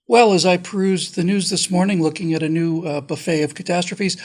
Well, as I perused the news this morning, looking at a new buffet of catastrophes,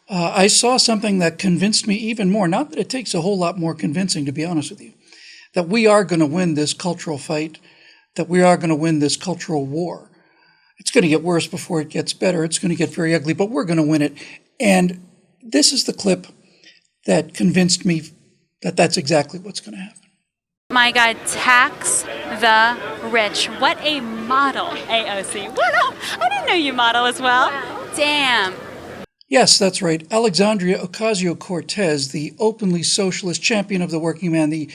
I saw something that convinced me even more. Not that it takes a whole lot more convincing, to be honest with you, that we are going to win this cultural fight, that we are going to win this cultural war. It's going to get worse before it gets better. It's going to get very ugly, but we're going to win it. And this is the clip that convinced me that that's exactly what's going to happen. My God, tax the rich. What a model, AOC. What? I didn't know you model as well. Damn. Yes, that's right. Alexandria Ocasio-Cortez, the openly socialist champion of the working man, the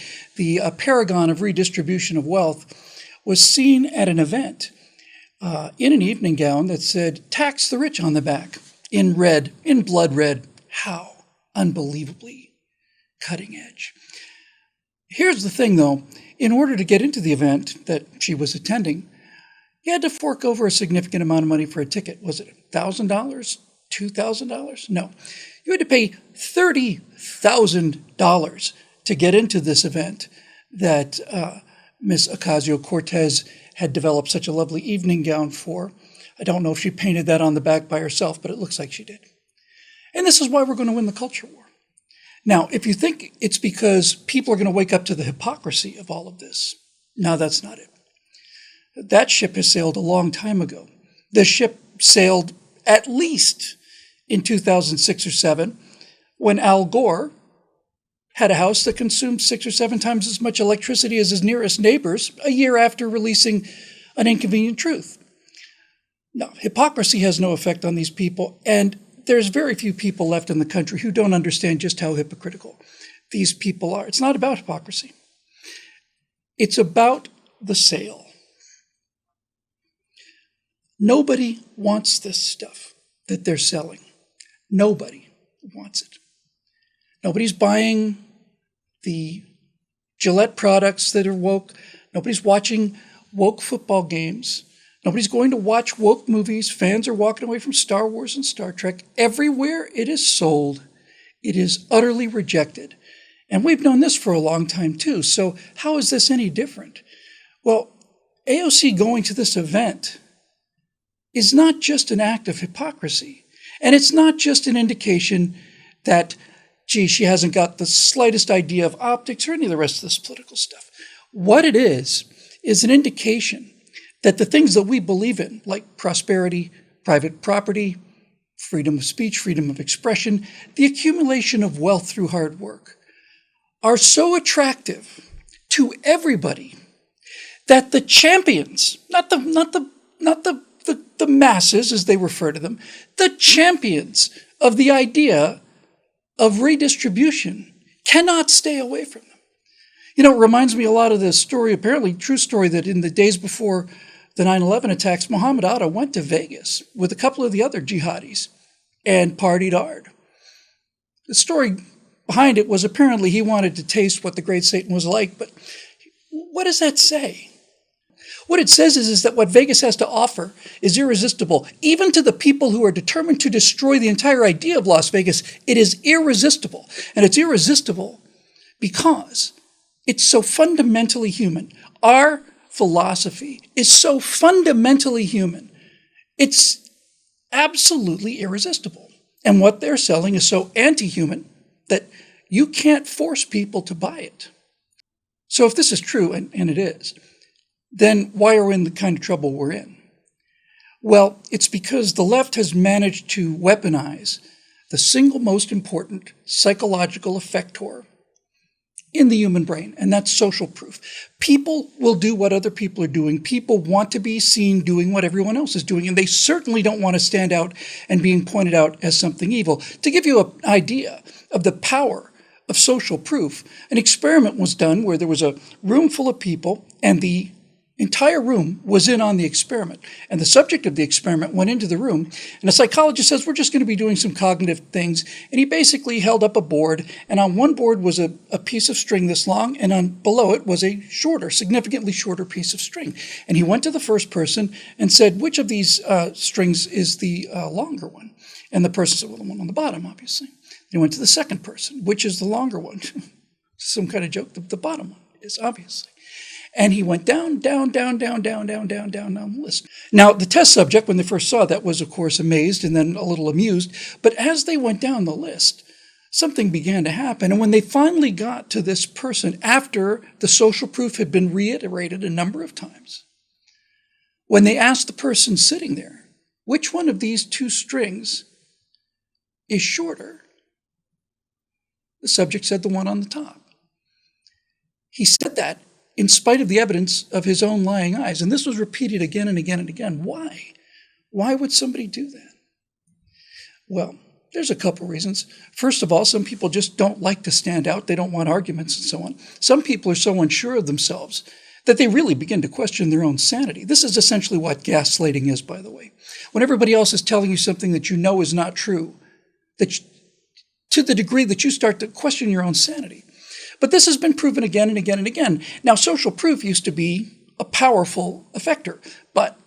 paragon of redistribution of wealth, was seen at an event in an evening gown that said, "Tax the rich" on the back, in red, in blood red. How unbelievably cutting edge. Here's the thing, though. In order to get into the event that she was attending, you had to fork over a significant amount of money for a ticket. Was it $1,000? $2,000? No. You had to pay $30,000 to get into this event that Miss Ocasio-Cortez had developed such a lovely evening gown for. I don't know if she painted that on the back by herself, but it looks like she did. And this is why we're going to win the culture war. Now, if you think it's because people are going to wake up to the hypocrisy of all of this, no, that's not it. That ship has sailed a long time ago. The ship sailed at least in 2006 or 7, when Al Gore had a house that consumed 6 or 7 times as much electricity as his nearest neighbors a year after releasing An Inconvenient Truth. Now, hypocrisy has no effect on these people, and there's very few people left in the country who don't understand just how hypocritical these people are. It's not about hypocrisy. It's about the sale. Nobody wants this stuff that they're selling. Nobody wants it. Nobody's buying the Gillette products that are woke. Nobody's watching woke football games. Nobody's going to watch woke movies. Fans are walking away from Star Wars and Star Trek. Everywhere it is sold, it is utterly rejected. And we've known this for a long time, too. So how is this any different? Well, AOC going to this event is not just an act of hypocrisy. And it's not just an indication that, gee, she hasn't got the slightest idea of optics or any of the rest of this political stuff. What it is an indication that the things that we believe in, like prosperity, private property, freedom of speech, freedom of expression, the accumulation of wealth through hard work, are so attractive to everybody that the champions, not the masses as they refer to them, the champions of the idea of redistribution cannot stay away from them. You know, it reminds me a lot of the story, apparently true story, that in the days before the 9/11 attacks, Muhammad Atta went to Vegas with a couple of the other jihadis and partied hard. The story behind it was apparently he wanted to taste what the great Satan was like, but what does that say? What it says is that what Vegas has to offer is irresistible. Even to the people who are determined to destroy the entire idea of Las Vegas, it is irresistible. And it's irresistible because it's so fundamentally human. Our philosophy is so fundamentally human. It's absolutely irresistible. And what they're selling is so anti-human that you can't force people to buy it. So if this is true, and it is, then why are we in the kind of trouble we're in? Well, it's because the left has managed to weaponize the single most important psychological effector in the human brain, and that's social proof. People will do what other people are doing. People want to be seen doing what everyone else is doing, and they certainly don't want to stand out and being pointed out as something evil. To give you an idea of the power of social proof, an experiment was done where there was a room full of people, and the entire room was in on the experiment. And the subject of the experiment went into the room, and a psychologist says, we're just going to be doing some cognitive things. And he basically held up a board, and on one board was a piece of string this long, and below it was a shorter, significantly shorter piece of string. And he went to the first person and said, which of these strings is the longer one? And the person said, well, the one on the bottom, obviously. He went to the second person, which is the longer one? Some kind of joke, the bottom one is, obviously. And he went down the list. Now, the test subject, when they first saw that, was, of course, amazed and then a little amused. But as they went down the list, something began to happen. And when they finally got to this person, after the social proof had been reiterated a number of times, when they asked the person sitting there, which one of these two strings is shorter, the subject said the one on the top. He said that in spite of the evidence of his own lying eyes. And this was repeated again and again and again. Why? Why would somebody do that? Well, there's a couple reasons. First of all, some people just don't like to stand out. They don't want arguments and so on. Some people are so unsure of themselves that they really begin to question their own sanity. This is essentially what gaslighting is, by the way. When everybody else is telling you something that you know is not true, to the degree that you start to question your own sanity. But this has been proven again and again and again. Now, social proof used to be a powerful effector, but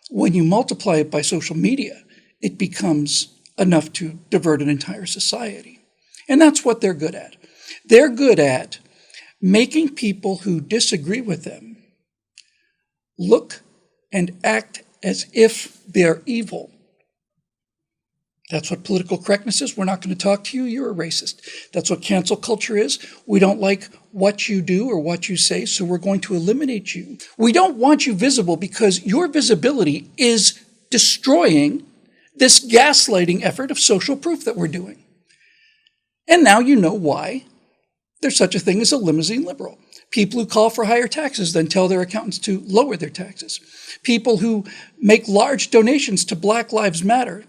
when you multiply it by social media, it becomes enough to divert an entire society. And that's what they're good at. They're good at making people who disagree with them look and act as if they're evil. That's what political correctness is. We're not going to talk to you. You're a racist. That's what cancel culture is. We don't like what you do or what you say, so we're going to eliminate you. We don't want you visible because your visibility is destroying this gaslighting effort of social proof that we're doing. And now you know why there's such a thing as a limousine liberal. People who call for higher taxes then tell their accountants to lower their taxes. People who make large donations to Black Lives Matter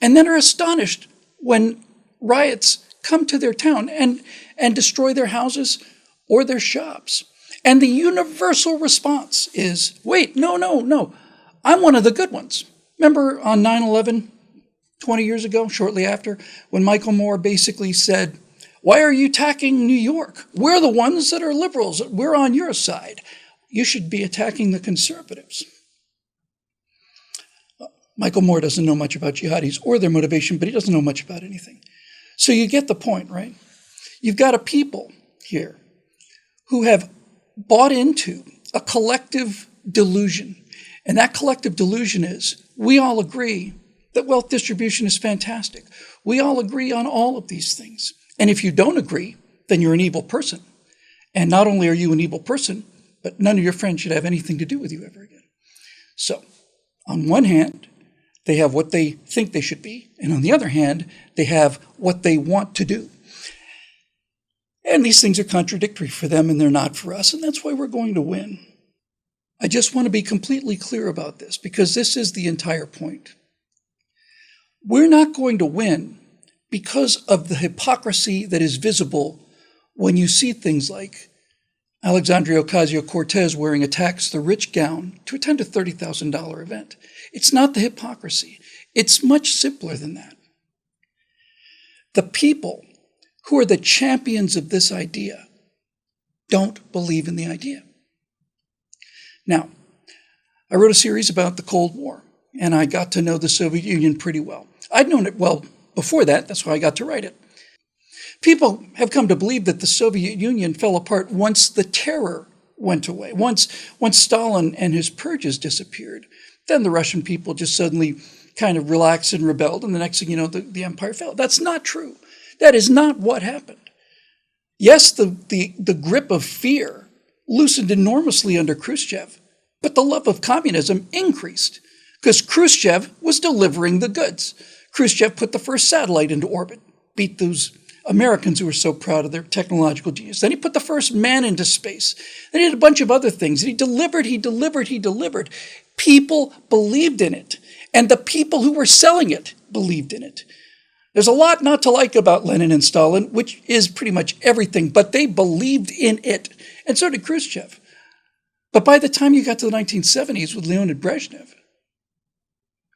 and then are astonished when riots come to their town and destroy their houses or their shops. And the universal response is, wait, no, I'm one of the good ones. Remember on 9/11, 20 years ago, shortly after, when Michael Moore basically said, why are you attacking New York? We're the ones that are liberals. We're on your side. You should be attacking the conservatives. Michael Moore doesn't know much about jihadis or their motivation, but he doesn't know much about anything. So you get the point, right? You've got a people here who have bought into a collective delusion. And that collective delusion is, we all agree that wealth distribution is fantastic. We all agree on all of these things. And if you don't agree, then you're an evil person. And not only are you an evil person, but none of your friends should have anything to do with you ever again. So, on one hand, they have what they think they should be. And on the other hand, they have what they want to do. And these things are contradictory for them and they're not for us. And that's why we're going to win. I just want to be completely clear about this because this is the entire point. We're not going to win because of the hypocrisy that is visible when you see things like Alexandria Ocasio-Cortez wearing a tax-the-rich gown to attend a $30,000 event. It's not the hypocrisy. It's much simpler than that. The people who are the champions of this idea don't believe in the idea. Now, I wrote a series about the Cold War, and I got to know the Soviet Union pretty well. I'd known it well before that. That's why I got to write it. People have come to believe that the Soviet Union fell apart once the terror went away, once Stalin and his purges disappeared. Then the Russian people just suddenly kind of relaxed and rebelled, and the next thing you know, the empire fell. That's not true. That is not what happened. Yes, the grip of fear loosened enormously under Khrushchev, but the love of communism increased because Khrushchev was delivering the goods. Khrushchev put the first satellite into orbit, beat those Americans who were so proud of their technological genius. Then he put the first man into space. Then he did a bunch of other things. He delivered. People believed in it. And the people who were selling it believed in it. There's a lot not to like about Lenin and Stalin, which is pretty much everything, but they believed in it. And so did Khrushchev. But by the time you got to the 1970s with Leonid Brezhnev,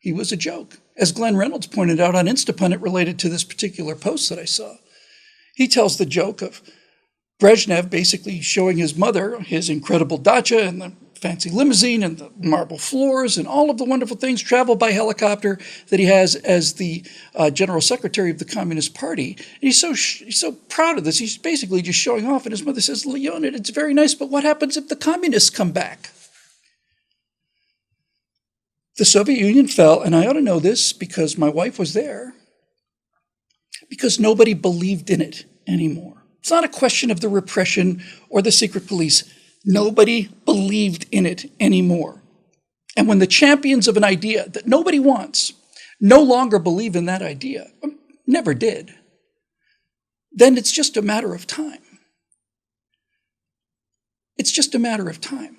he was a joke. As Glenn Reynolds pointed out on Instapundit related to this particular post that I saw, he tells the joke of Brezhnev basically showing his mother his incredible dacha and the fancy limousine and the marble floors and all of the wonderful things, travel by helicopter that he has as the general secretary of the Communist Party. And he's so proud of this. He's basically just showing off. And his mother says, Leonid, it's very nice, but what happens if the communists come back? The Soviet Union fell, and I ought to know this because my wife was there, because nobody believed in it anymore. It's not a question of the repression or the secret police. Nobody believed in it anymore. And when the champions of an idea that nobody wants no longer believe in that idea, never did, then it's just a matter of time. It's just a matter of time.